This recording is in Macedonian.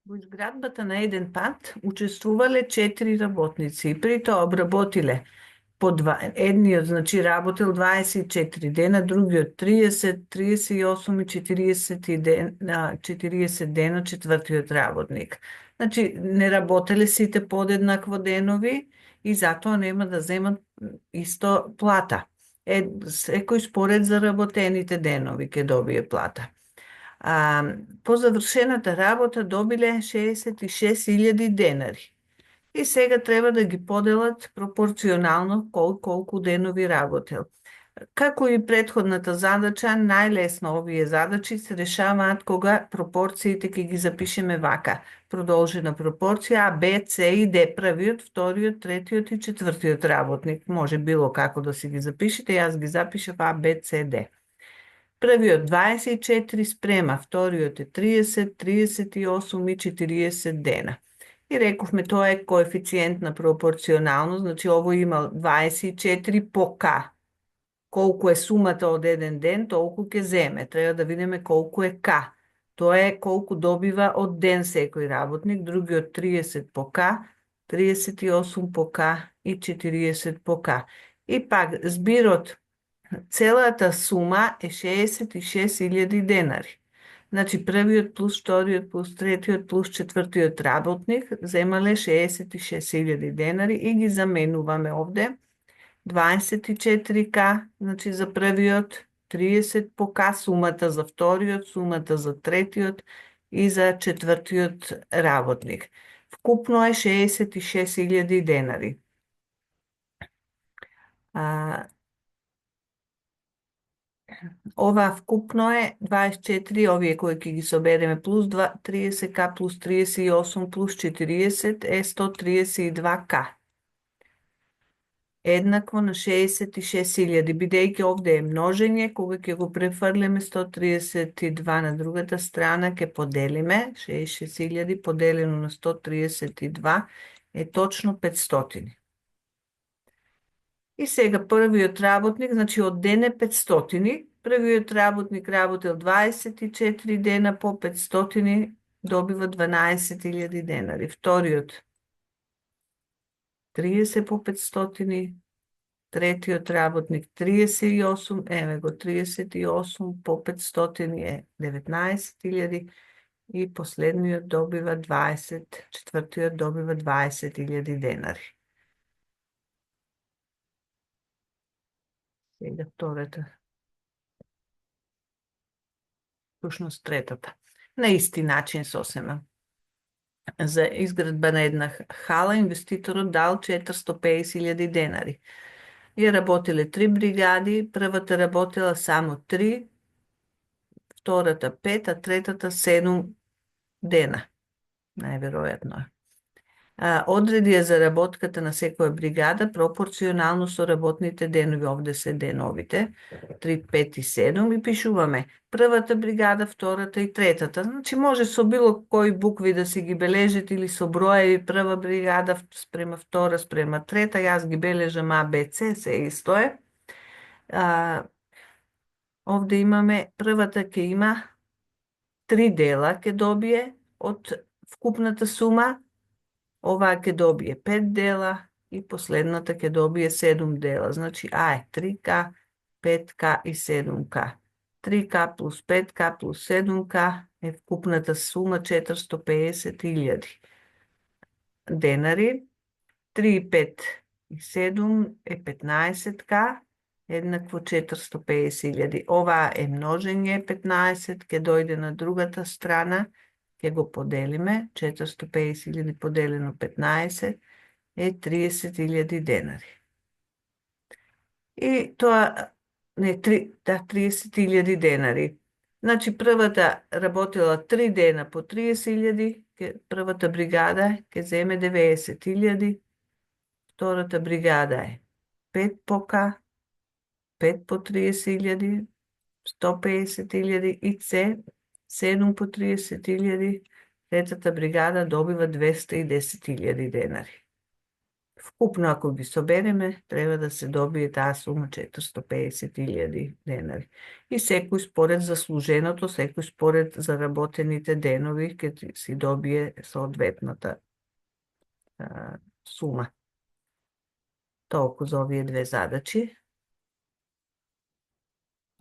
Во изградбата на еден пат учествувале 4 работници и при тоа обработиле по едниот, значи, работел 24 дена, другиот 30, 38 и 40 дена, четвртиот работник. Значи, не работеле сите подеднакво денови и затоа нема да земат исто плата. Секој според заработените денови ќе добие плата. По завршената работа добиле 66.000 денари. И сега треба да ги поделат пропорционално колку денови работел. Како и претходната задача, најлесно овие задачи се решаваат кога пропорциите ќе ги запишеме вака. Продолжена пропорција А, Б, С и Д, првиот, вториот, третиот и четвртиот работник. Може било како да си ги запишете, јас ги запишав А, Б, С, Д. Првиот 24 спрема, вториот е 30, 38 и 40 дена. И рековме, тоа е коефициент на пропорционално, значи ово има 24 по К. Колку е сумата од еден ден, толку ќе земе. Треба да видиме колку е К. Тоа е колку добива од ден секој работник, другиот 30 по К, 38 по К и 40 по К. И пак, збирот, целата сума е 66.000 денари. Значи, првиот плюс вториот плюс третиот плюс четвртиот работник земале 66.000 денари и ги заменуваме овде. 24К, значи за првиот, 30 по К, сумата за вториот, сумата за третиот и за четвртиот работник. Вкупно е 66.000 денари. Ова вкупно е 24, овие кои ќе ги собереме, плюс 30К плюс 38 плюс 40 е 132К. Еднакво на 66.000, бидејќи овде е множење, кога ќе го префрлиме 132 на другата страна, ќе поделиме 66.000 поделено на 132 е точно 500. И сега првиот работник, значи од ден е 500, првиот работник работел 24 дена по 500, добива 12.000 денари. Вториот 30 по 500, третиот работник 38, еве го 38 по 500 е 19.000 и последниот добива 20, четвртиот добива 20.000 денари. Сега втората. Всушност третата. На исти начин сосема. За изградба на една хала инвеститорот дал 450.000 денари. И работеле 3 бригади, првата работела само 3, втората 5, а третата 7 дена. Најверојатно е. Одреди ја заработката на секоја бригада пропорционално со работните денови. Овде се деновите, 3, 5 и 7 и пишуваме првата бригада, втората и третата. Значи може со било кои букви да си ги бележите или со броеви, прва бригада спрема втора спрема трета, јас ги бележам А, Б, С, се исто е. Овде имаме, првата ќе има 3 дела ќе добие од вкупната сума, оваа ќе добие 5 дела и последната ќе добие 7 дела. Значи А е 3К, 5К и 7К. 3К плюс 5К плюс 7К е вкупната сума 450.000 денари. 3, 5 и 7 е 15К, еднакво 450.000. Ова е множење 15, ќе дојде на другата страна, ќе го поделиме, 450.000 поделено 15 е 30.000 денари. И тоа, 30.000 денари. Значи, првата работела 3 дена по 30.000, првата бригада ќе земе 90.000, втората бригада е 5 по К, 5 по 30.000, 150.000 и С, 7 по 30.000, третата бригада добива 210.000 денари. Вкупно, ако ги собереме, треба да се добие таа сума 450.000 денари. И секој според заслуженото, секој според заработените денови, ќе си добие соодветната сума. Толку за овие две задачи.